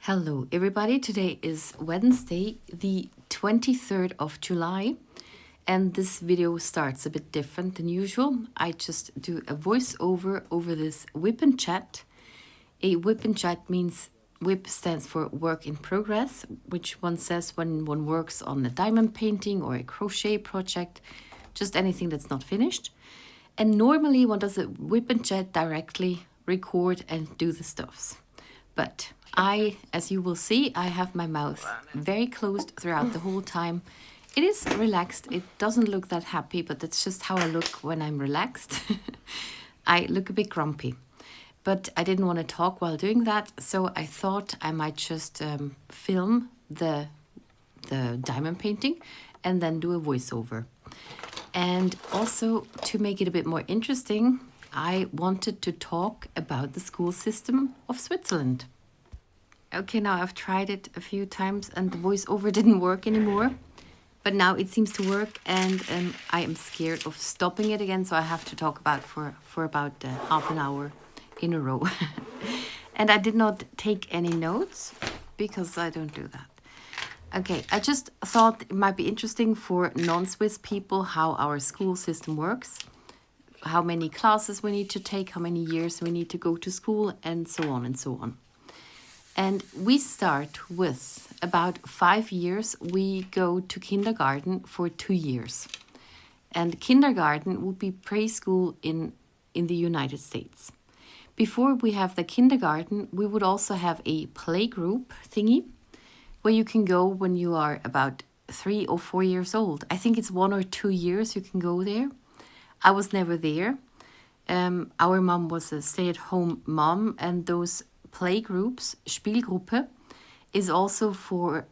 Hello everybody, today is Wednesday, the 23rd of July, and this video starts a bit different than usual. I just do a voiceover over this WIP and chat. A WIP and chat means WIP stands for work in progress, which one says when one works on a diamond painting or a crochet project, just anything that's not finished. And normally one does a WIP and chat directly, record and do the stuffs. But as you will see, I have my mouth very closed throughout the whole time. It is relaxed. It doesn't look that happy, but that's just how I look when I'm relaxed. I look a bit grumpy. But I didn't want to talk while doing that, so I thought I might just film the diamond painting and then do a voiceover. And also, to make it a bit more interesting, I wanted to talk about the school system of Switzerland. Okay, now I've tried it a few times and the voiceover didn't work anymore. But now it seems to work, and I am scared of stopping it again, so I have to talk about for about half an hour in a row. And I did not take any notes because I don't do that. Okay, I just thought it might be interesting for non-Swiss people how our school system works, how many classes we need to take, how many years we need to go to school, and so on and so on. And we start with about 5 years. We go to kindergarten for 2 years. And kindergarten would be preschool in the United States. Before we have the kindergarten, we would also have a playgroup thingy where you can go when you are about 3 or 4 years old. I think it's 1 or 2 years you can go there. I was never there. Our mom was a stay-at-home mom, and those playgroups, Spielgruppe, is also for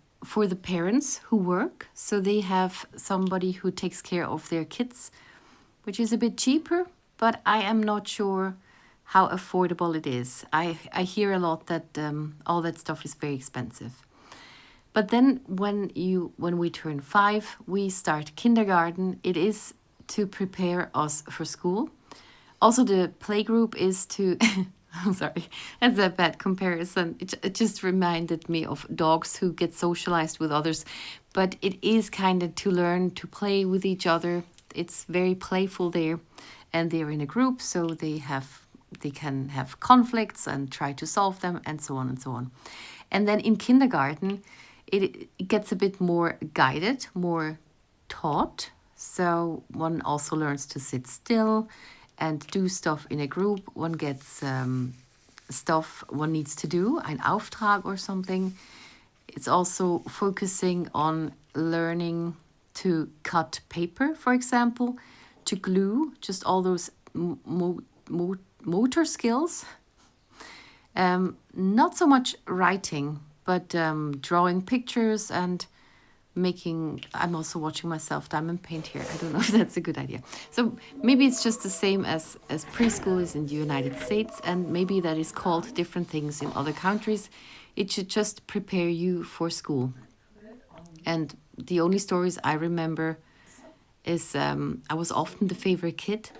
the parents who work. So they have somebody who takes care of their kids, which is a bit cheaper, but I am not sure how affordable it is. I hear a lot that all that stuff is very expensive. But then when we turn 5, we start kindergarten. It is to prepare us for school. Also, the playgroup is to... I'm sorry, that's a bad comparison. It just reminded me of dogs who get socialized with others. But it is kind of to learn to play with each other. It's very playful there. And they're in a group, so they can have conflicts and try to solve them, and so on and so on. And then in kindergarten, it gets a bit more guided, more taught. So one also learns to sit still and do stuff in a group. One gets stuff one needs to do, ein Auftrag or something. It's also focusing on learning to cut paper, for example, to glue, just all those motor skills. Not so much writing, but drawing pictures and I'm also watching myself diamond paint here. I don't know if that's a good idea. So maybe it's just the same as preschool is in the United States, and maybe that is called different things in other countries. It should just prepare you for school. And the only stories I remember is I was often the favorite kid,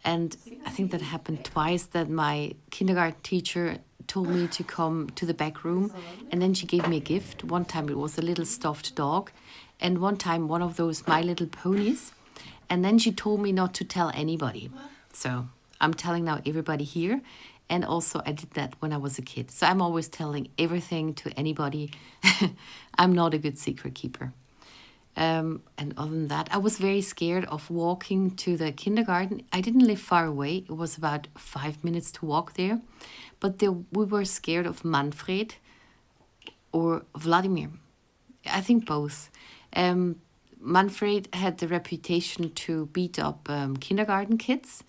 and I think that happened twice, that my kindergarten teacher told me to come to the back room, and then she gave me a gift. One time it was a little stuffed dog, and one time one of those My Little Ponies, and then she told me not to tell anybody. So I'm telling now everybody here, and also I did that when I was a kid. So I'm always telling everything to anybody. I'm not a good secret keeper. And other than that, I was very scared of walking to the kindergarten. I didn't live far away. It was about 5 minutes to walk there. But we were scared of Manfred or Vladimir. I think both. Manfred had the reputation to beat up kindergarten kids.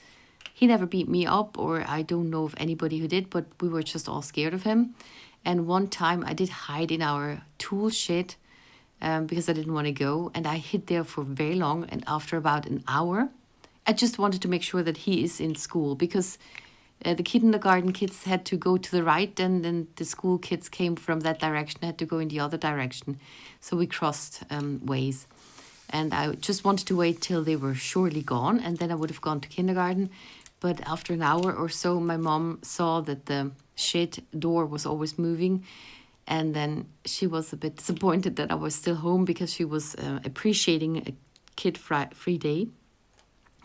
He never beat me up, or I don't know of anybody who did, but we were just all scared of him. And one time I did hide in our tool shed because I didn't want to go. And I hid there for very long. And after about an hour, I just wanted to make sure that he is in school, because the kindergarten kids had to go to the right, and then the school kids came from that direction, had to go in the other direction. So we crossed ways. And I just wanted to wait till they were surely gone, and then I would have gone to kindergarten. But after an hour or so, my mom saw that the shed door was always moving, And then she was a bit disappointed that I was still home because she was appreciating a kid-free day.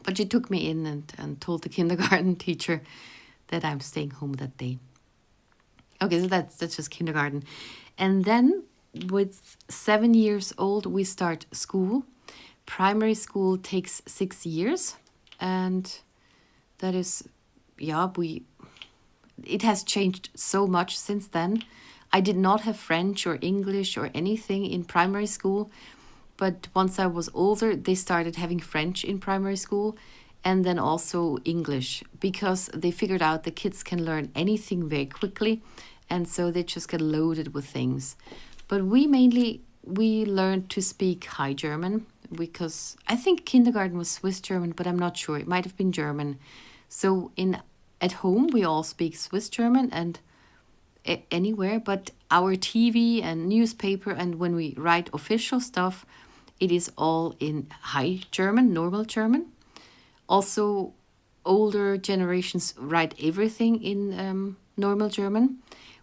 But she took me in and told the kindergarten teacher that I'm staying home that day. Okay, so that's just kindergarten. And then with 7 years old, we start school. Primary school takes 6 years. And that is, yeah, it has changed so much since then. I did not have French or English or anything in primary school. But once I was older, they started having French in primary school and then also English, because they figured out the kids can learn anything very quickly. And so they just get loaded with things. But we learned to speak High German, because I think kindergarten was Swiss German, but I'm not sure. It might have been German. So at home, we all speak Swiss German and anywhere, but our TV and newspaper, and when we write official stuff, it is all in High German, normal German. Also, older generations write everything in normal German.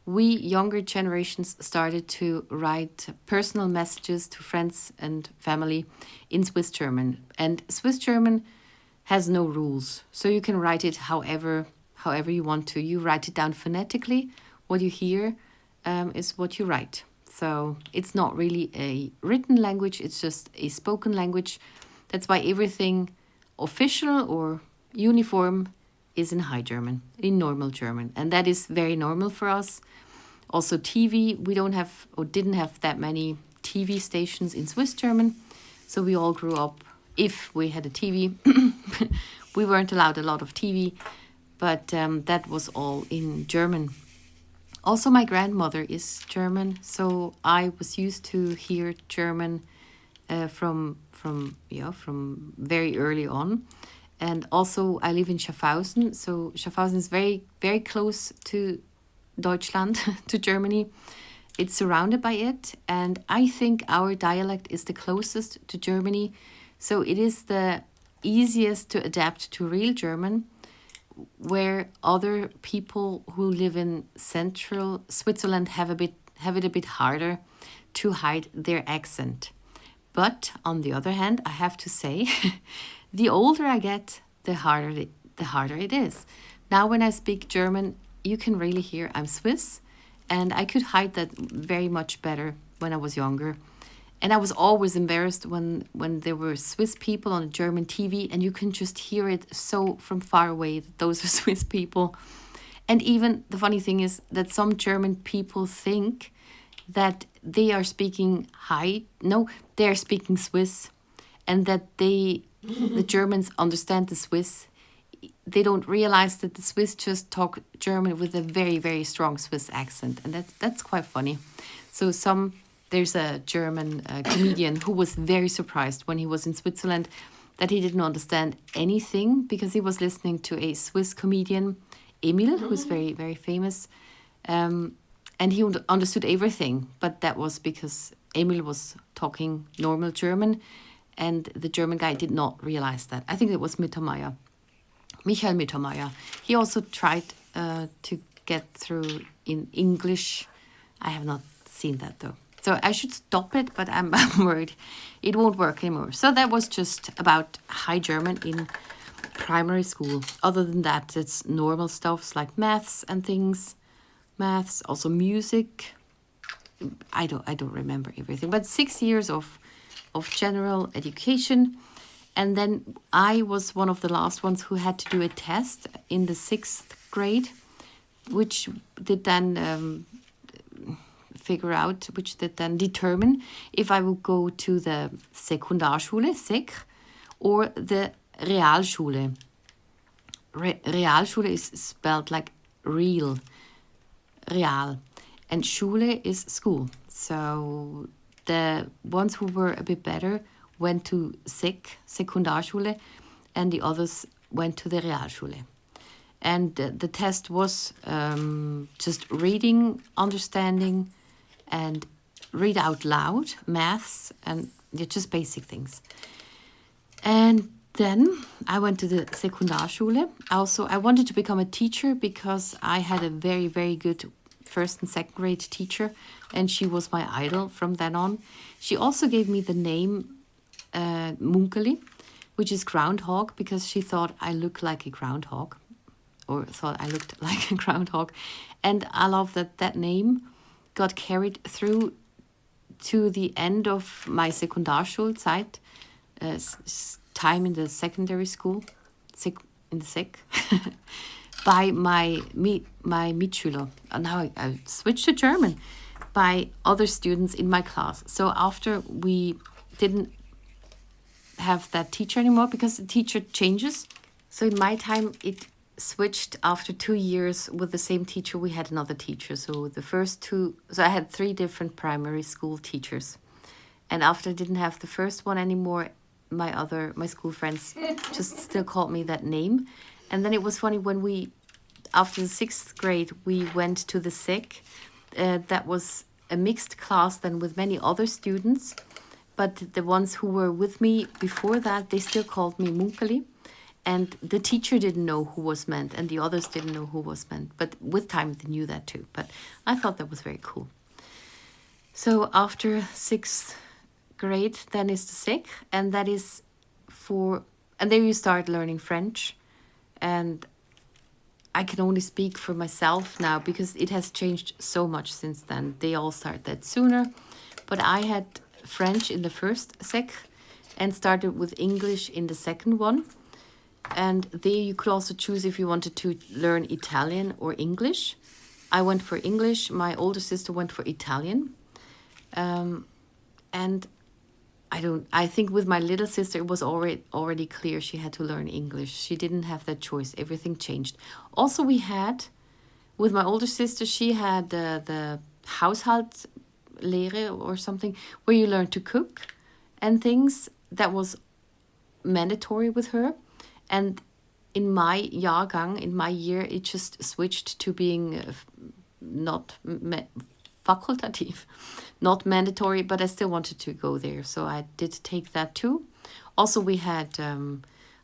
We younger generations started to write personal messages to friends and family in Swiss German. And Swiss German has no rules, so you can write it however you want to. You write it down phonetically. What you hear is what you write. So it's not really a written language, it's just a spoken language. That's why everything official or uniform is in High German, in normal German. And that is very normal for us. Also TV, we don't have or didn't have that many TV stations in Swiss German. So we all grew up, if we had a TV, we weren't allowed a lot of TV, but that was all in German. Also, my grandmother is German, so I was used to hear German from very early on. And also, I live in Schaffhausen, so Schaffhausen is very, very close to Deutschland, to Germany. It's surrounded by it, and I think our dialect is the closest to Germany, so it is the easiest to adapt to real German, where other people who live in central Switzerland have it a bit harder to hide their accent. But on the other hand, I have to say, the older I get, the harder it is. Now when I speak German, you can really hear I'm Swiss, and I could hide that very much better when I was younger. And I was always embarrassed when there were Swiss people on a German TV, and you can just hear it so from far away that those are Swiss people. And even the funny thing is that some German people think that they are speaking they are speaking Swiss, and that the Germans understand the Swiss. They don't realize that the Swiss just talk German with a very, very strong Swiss accent, and that's quite funny. So there's a German comedian who was very surprised when he was in Switzerland that he didn't understand anything, because he was listening to a Swiss comedian, Emil, who's very, very famous, and he understood everything. But that was because Emil was talking normal German, and the German guy did not realize that. I think it was Michael Mittermeier. He also tried to get through in English. I have not seen that though. So I should stop it, but I'm worried it won't work anymore. So that was just about High German in primary school. Other than that, it's normal stuffs like maths and things. Maths, also music. I don't remember everything, but 6 years of general education. And then I was one of the last ones who had to do a test in the 6th grade, which did then determine if I would go to the Sekundarschule, Sek, or the Realschule. Realschule is spelled like real, Real, and Schule is school. So the ones who were a bit better went to Sekundarschule, and the others went to the Realschule. And the test was just reading, understanding, and read out loud, maths, and just basic things. And then I went to the Sekundarschule. Also, I wanted to become a teacher because I had a very, very good 1st and 2nd grade teacher and she was my idol from then on. She also gave me the name Munkeli, which is groundhog, because she thought I looked like a groundhog, or thought I looked like a groundhog. And I love that that name got carried through to the end of my Sekundarschulzeit, time in the secondary school, in the sec, by my Mitschüler. Now I switched to German, by other students in my class. So after we didn't have that teacher anymore, because the teacher changes. So in my time, it switched after 2 years with the same teacher. We had another teacher. So the first two, so I had 3 different primary school teachers. And after I didn't have the first one anymore, my school friends just still called me that name. And then it was funny when after the 6th grade, we went to the sec. That was a mixed class then with many other students. But the ones who were with me before that, they still called me Munkeli. And the teacher didn't know who was meant, and the others didn't know who was meant. But with time, they knew that too. But I thought that was very cool. So after 6th grade, then is the sec, and that is and then you start learning French. And I can only speak for myself now, because it has changed so much since then. They all start that sooner. But I had French in the first sec and started with English in the second one. And there you could also choose if you wanted to learn Italian or English. I went for English. My older sister went for Italian. And I think with my little sister, it was already clear she had to learn English. She didn't have that choice. Everything changed. Also, with my older sister, she had the Haushaltslehre or something, where you learn to cook and things. That was mandatory with her. And in my Jahrgang, in my year, it just switched to being not facultative, not mandatory, but I still wanted to go there. So I did take that too. Also, we had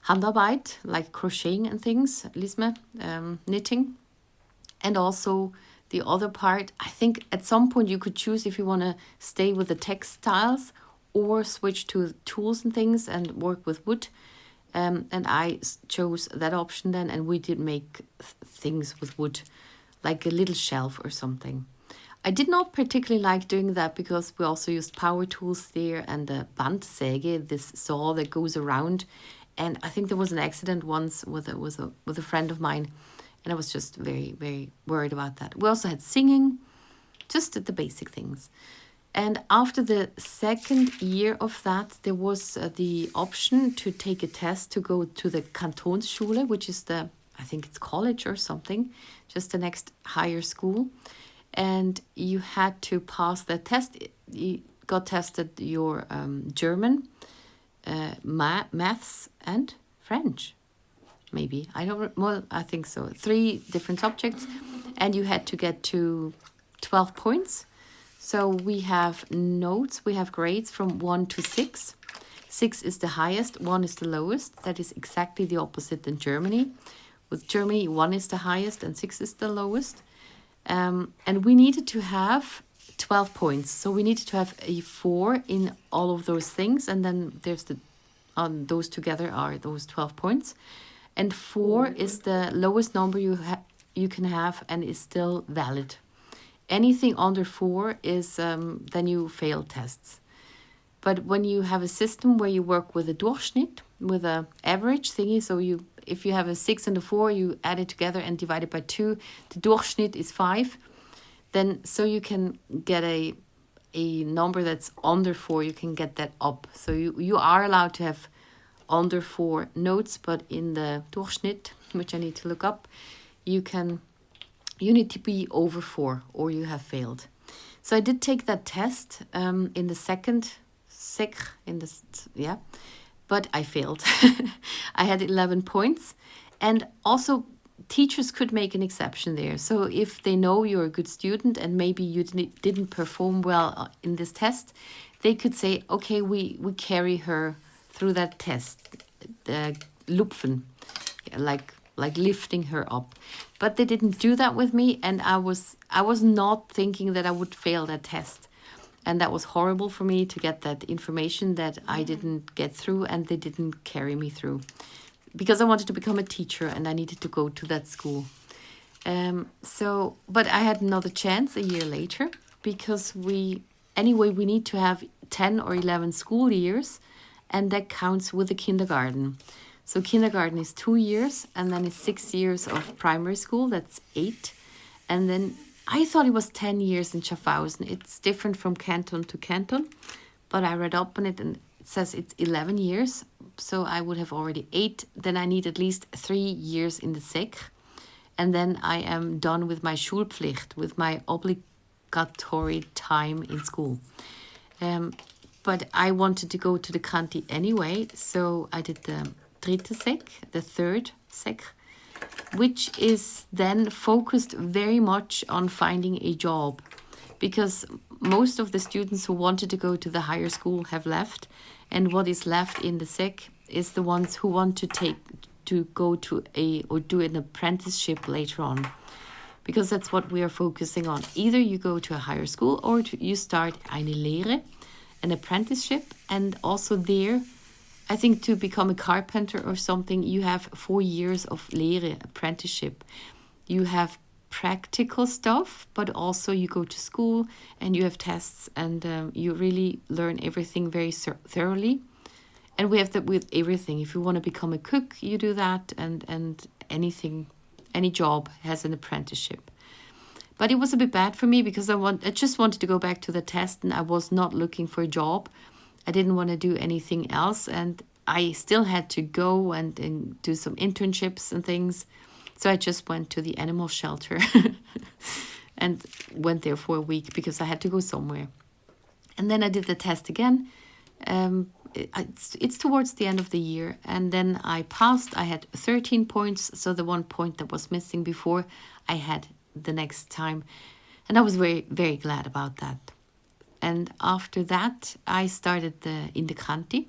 Handarbeit, like crocheting and things, Lisme, knitting. And also the other part, I think at some point you could choose if you want to stay with the textiles or switch to tools and things and work with wood. And I chose that option then, and we did make things with wood, like a little shelf or something. I did not particularly like doing that, because we also used power tools there, and the Bandsäge, this saw that goes around. And I think there was an accident once with a friend of mine, and I was just very, very worried about that. We also had singing, just the basic things. And after the second year of that, there was the option to take a test to go to the Kantonsschule, which is I think it's college or something, just the next higher school. And you had to pass that test. You got tested your German, maths, and French. Maybe. I think so. 3 different subjects. And you had to get to 12 points. So we have notes, we have grades from 1 to 6. 6 is the highest, 1 is the lowest. That is exactly the opposite in Germany. With Germany, 1 is the highest and 6 is the lowest. And we needed to have 12 points. So we needed to have a 4 in all of those things. And then there's those together are those 12 points. And 4 is the lowest number you can have and is still valid. Anything under 4 is then you fail tests. But when you have a system where you work with a Durchschnitt, with an average thingy, so if you have a 6 and a 4, you add it together and divide it by 2. The Durchschnitt is 5. Then so you can get a number that's under 4, you can get that up. So you are allowed to have under 4 notes, but in the Durchschnitt, which I need to look up, you need to be over 4 or you have failed. So I did take that test in the second sec, but I failed. I had 11 points. And also teachers could make an exception there. So if they know you're a good student and maybe you didn't perform well in this test, they could say, okay, we carry her through that test, lupfen, like like lifting her up. But they didn't do that with me, and I was not thinking that I would fail that test. And that was horrible for me to get that information that I didn't get through, and they didn't carry me through. Because I wanted to become a teacher and I needed to go to that school. But I had another chance a year later, because we need to have 10 or 11 school years, and that counts with the kindergarten. So kindergarten is 2 years, and then it's 6 years of primary school, that's 8. And then I thought it was 10 years in Schaffhausen. It's different from canton to canton, but I read up on it and it says it's 11 years. So I would have already 8. Then I need at least 3 years in the Sek. And then I am done with my Schulpflicht, with my obligatory time in school. But I wanted to go to the Kanti anyway, so I did the dritte Sek, the third Sek, which is then focused very much on finding a job, because most of the students who wanted to go to the higher school have left, and what is left in the Sek is the ones who want to go to or do an apprenticeship later on, because that's what we are focusing on. Either you go to a higher school or you start eine Lehre, an apprenticeship, and also there, I think to become a carpenter or something, you have 4 years of Lehre, apprenticeship. You have practical stuff, but also you go to school and you have tests, and you really learn everything very thoroughly. And we have that with everything. If you want to become a cook, you do that, and anything, any job has an apprenticeship. But it was a bit bad for me because I just wanted to go back to the test, and I was not looking for a job. I didn't want to do anything else, and I still had to go and do some internships and things. So I just went to the animal shelter and went there for a week because I had to go somewhere. And then I did the test again. It's towards the end of the year, and then I passed. I had 13 points, so the 1 point that was missing before I had the next time, and I was very, very glad about that. And after that, I started in the Kanti,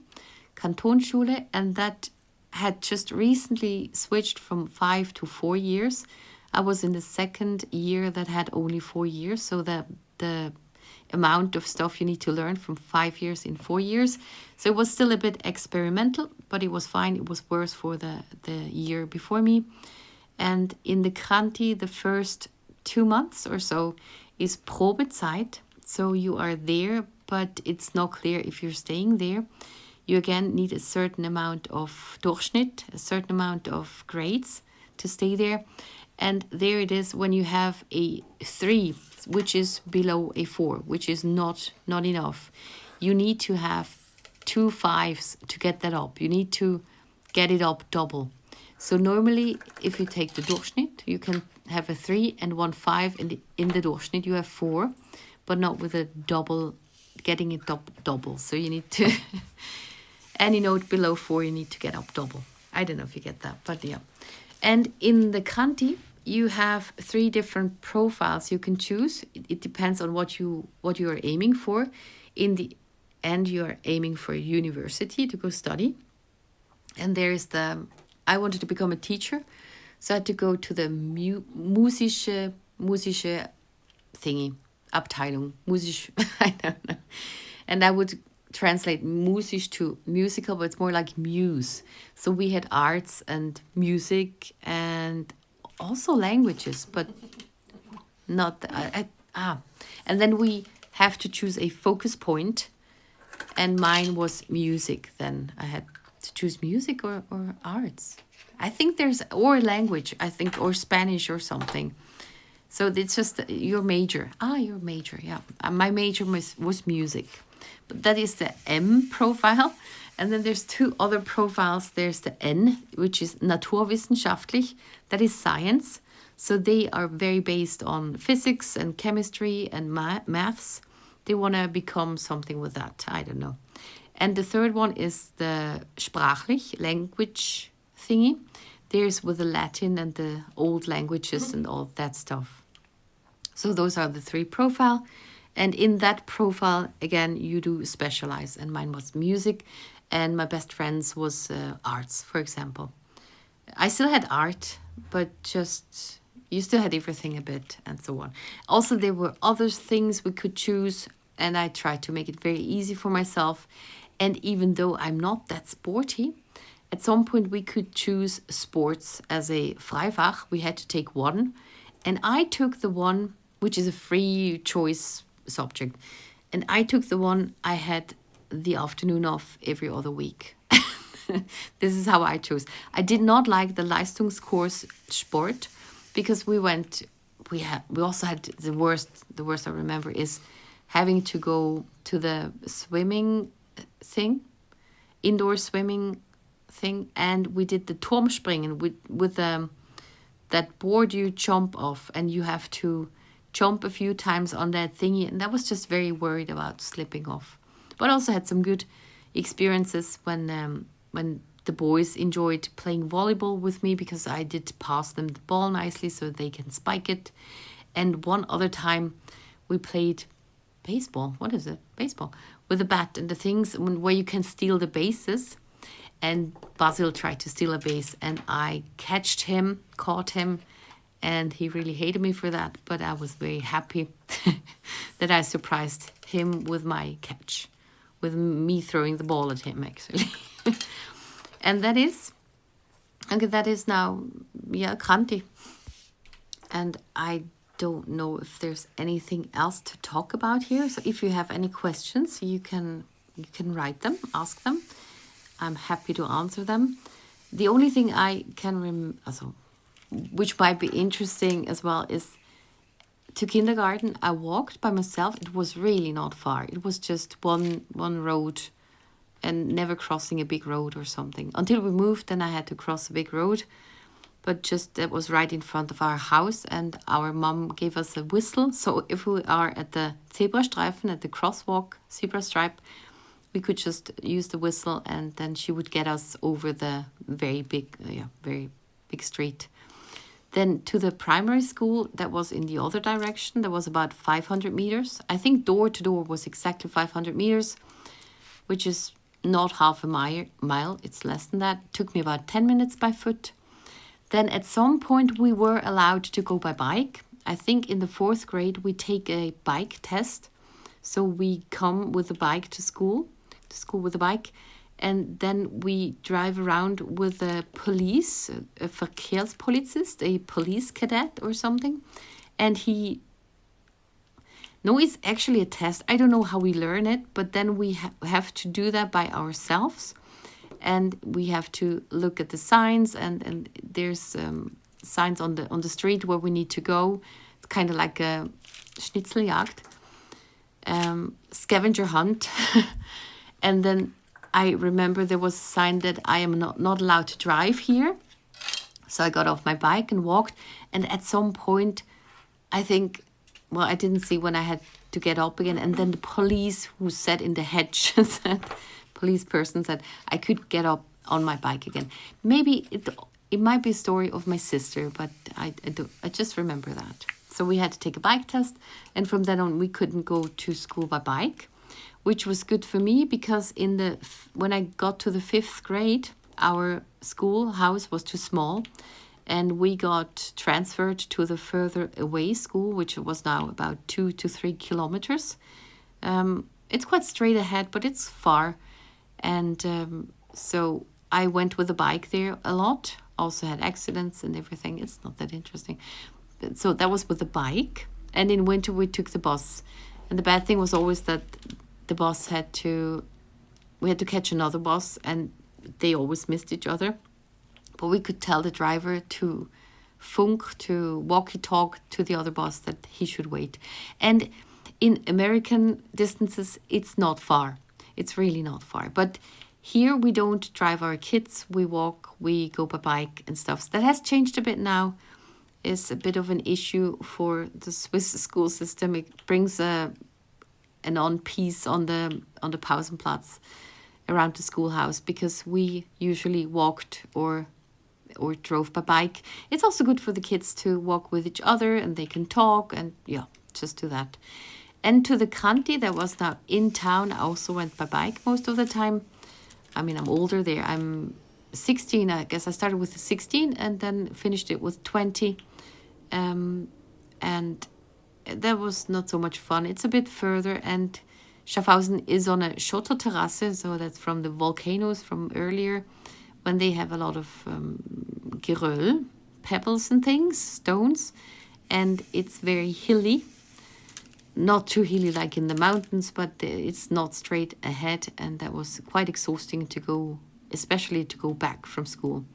Kantonsschule, and that had just recently switched from 5 to 4 years. I was in the second year that had only 4 years, so the amount of stuff you need to learn from 5 years in 4 years. So it was still a bit experimental, but it was fine. It was worse for the year before me. And in the Kanti, the first 2 months or so is Probezeit. So you are there, but it's not clear if you're staying there. You again need a certain amount of Durchschnitt, a certain amount of grades to stay there. And there it is when you have a 3, which is below a 4, which is not enough. You need to have 2 5s to get that up. You need to get it up double. So normally, if you take the Durchschnitt, you can have a 3 and 1 5, and in the Durchschnitt you have 4, but not with a double, getting it up double. So you need to, any note below 4, you need to get up double. I don't know if you get that, but yeah. And in the Kanti, you have 3 different profiles you can choose. It depends on what you are aiming for. In the end, you are aiming for a university to go study. And there is I wanted to become a teacher, so I had to go to the musische thingy, Abteilung, musisch, I don't know. And I would translate musisch to musical, but it's more like muse. So we had arts and music and also languages, but not and then we have to choose a focus point, and mine was music. Then I had to choose music or arts. I think or language, I think, or Spanish or something. So it's just your major. Your major, yeah. My major was music. But that is the M profile. And then there's 2 other profiles. There's the N, which is naturwissenschaftlich. That is science. So they are very based on physics and chemistry and maths. They want to become something with that. I don't know. And the third one is the sprachlich, language thingy. There's with the Latin and the old languages and all that stuff. So those are the 3 profile. And in that profile, again, you do specialize. And mine was music. And my best friend's was arts, for example. I still had art but just you still had everything a bit and so on. Also, there were other things we could choose, and I tried to make it very easy for myself. And even though I'm not that sporty, at some point we could choose sports as a Freifach. We had to take one, and I took the one which is a free choice subject, and I took the one I had the afternoon off every other week. This is how I chose. I did not like the Leistungskurs Sport because we also had the worst I remember is having to go to the swimming thing, indoor swimming thing, and we did the Turmspringen with that board you jump off, and you have to jump a few times on that thingy, and I was just very worried about slipping off. But I also had some good experiences when the boys enjoyed playing volleyball with me because I did pass them the ball nicely so they can spike it. And one other time we played baseball. What is it? Baseball. With a bat and the things where you can steal the bases. And Basil tried to steal a base, and I caught him, and he really hated me for that. But I was very happy that I surprised him with my catch, with me throwing the ball at him, actually. And that is now, Kranti. And I don't know if there's anything else to talk about here. So if you have any questions, you can write them, ask them. I'm happy to answer them. The only thing I can which might be interesting as well, is to kindergarten. I walked by myself. It was really not far. It was just one road, and never crossing a big road or something. Until we moved, then I had to cross a big road. But just that was right in front of our house, and our mom gave us a whistle. So if we are at the Zebrastreifen, at the crosswalk zebra stripe, we could just use the whistle, and then she would get us over the very big street. Then to the primary school, that was in the other direction. That was about 500 meters. I think door to door was exactly 500 meters, which is not half a mile. It's less than that. It took me about 10 minutes by foot. Then at some point we were allowed to go by bike. I think in the 4th grade we take a bike test. So we come with a bike to school with a bike, and then we drive around with a police, a Verkehrspolizist, a police cadet or something. And it's actually a test. I don't know how we learn it, but then we have to do that by ourselves. And we have to look at the signs, and there's signs on the street where we need to go. It's kind of like a Schnitzeljagd, scavenger hunt. And then I remember there was a sign that I am not allowed to drive here. So I got off my bike and walked. And at some point, I think, I didn't see when I had to get up again. And then the police who sat in the hedge police person said I could get up on my bike again. Maybe it might be a story of my sister, but I just remember that. So we had to take a bike test, and from then on we couldn't go to school by bike, which was good for me because when I got to the 5th grade, our schoolhouse was too small, and we got transferred to the further away school, which was now about 2 to 3 kilometers. It's quite straight ahead, but it's far. And so I went with a bike there a lot. Also had accidents and everything. It's not that interesting. So that was with the bike. And in winter we took the bus. And the bad thing was always that the bus we had to catch another bus, and they always missed each other. But we could tell the driver to walkie-talk to the other bus that he should wait. And in American distances, it's not far. It's really not far. But here we don't drive our kids. We walk, we go by bike and stuff. So that has changed a bit now. It's a bit of an issue for the Swiss school system. It brings an on-piece on the Pausenplatz around the schoolhouse, because we usually walked or drove by bike. It's also good for the kids to walk with each other, and they can talk, and just do that. And to the Kranti that was now in town, I also went by bike most of the time. I mean, I'm older there. I'm 16, I guess I started with the 16 and then finished it with 20. And that was not so much fun. It's a bit further, and Schaffhausen is on a Schotterterrasse, so that's from the volcanoes from earlier, when they have a lot of Geröll, pebbles and things, stones, and it's very hilly. Not too hilly like in the mountains, but it's not straight ahead, and that was quite exhausting to go, especially to go back from school.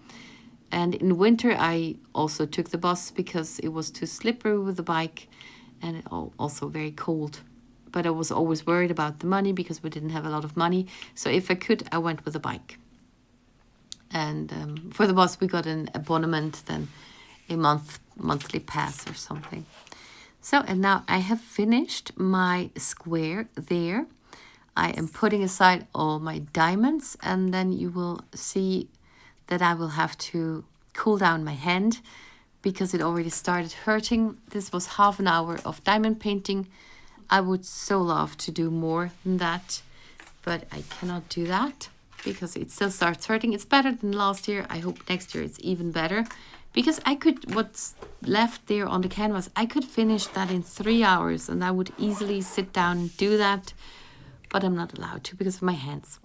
And in winter, I also took the bus because it was too slippery with the bike, and it also very cold. But I was always worried about the money because we didn't have a lot of money. So if I could, I went with a bike. And for the bus, we got an abonnement, then a monthly pass or something. So, and now I have finished my square there. I am putting aside all my diamonds, and then you will see that I will have to cool down my hand because it already started hurting. This was half an hour of diamond painting. I would so love to do more than that, but I cannot do that because it still starts hurting. It's better than last year. I hope next year it's even better, because I could, what's left there on the canvas, I could finish that in 3 hours, and I would easily sit down and do that, but I'm not allowed to because of my hands.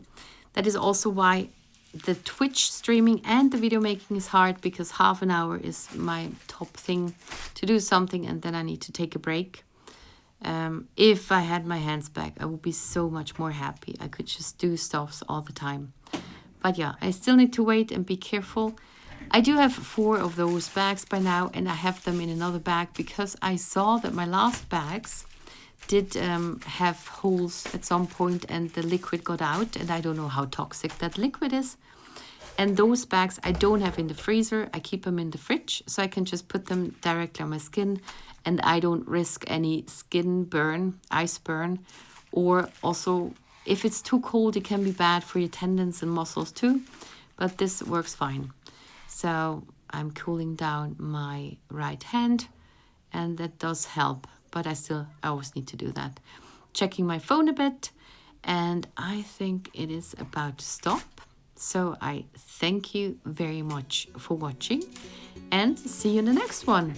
That is also why the Twitch streaming and the video making is hard, because half an hour is my top thing to do something, and then I need to take a break. If I had my hands back, I would be so much more happy. I could just do stuffs all the time. But yeah, I still need to wait and be careful. I do have 4 of those bags by now, and I have them in another bag because I saw that my last bags did have holes at some point, and the liquid got out, and I don't know how toxic that liquid is. And those bags I don't have in the freezer. I keep them in the fridge, so I can just put them directly on my skin, and I don't risk any skin burn, ice burn. Or also, if it's too cold, it can be bad for your tendons and muscles too, but this works fine. So I'm cooling down my right hand, and that does help, but I always need to do that. Checking my phone a bit, and I think it is about to stop. So I thank you very much for watching, and see you in the next one.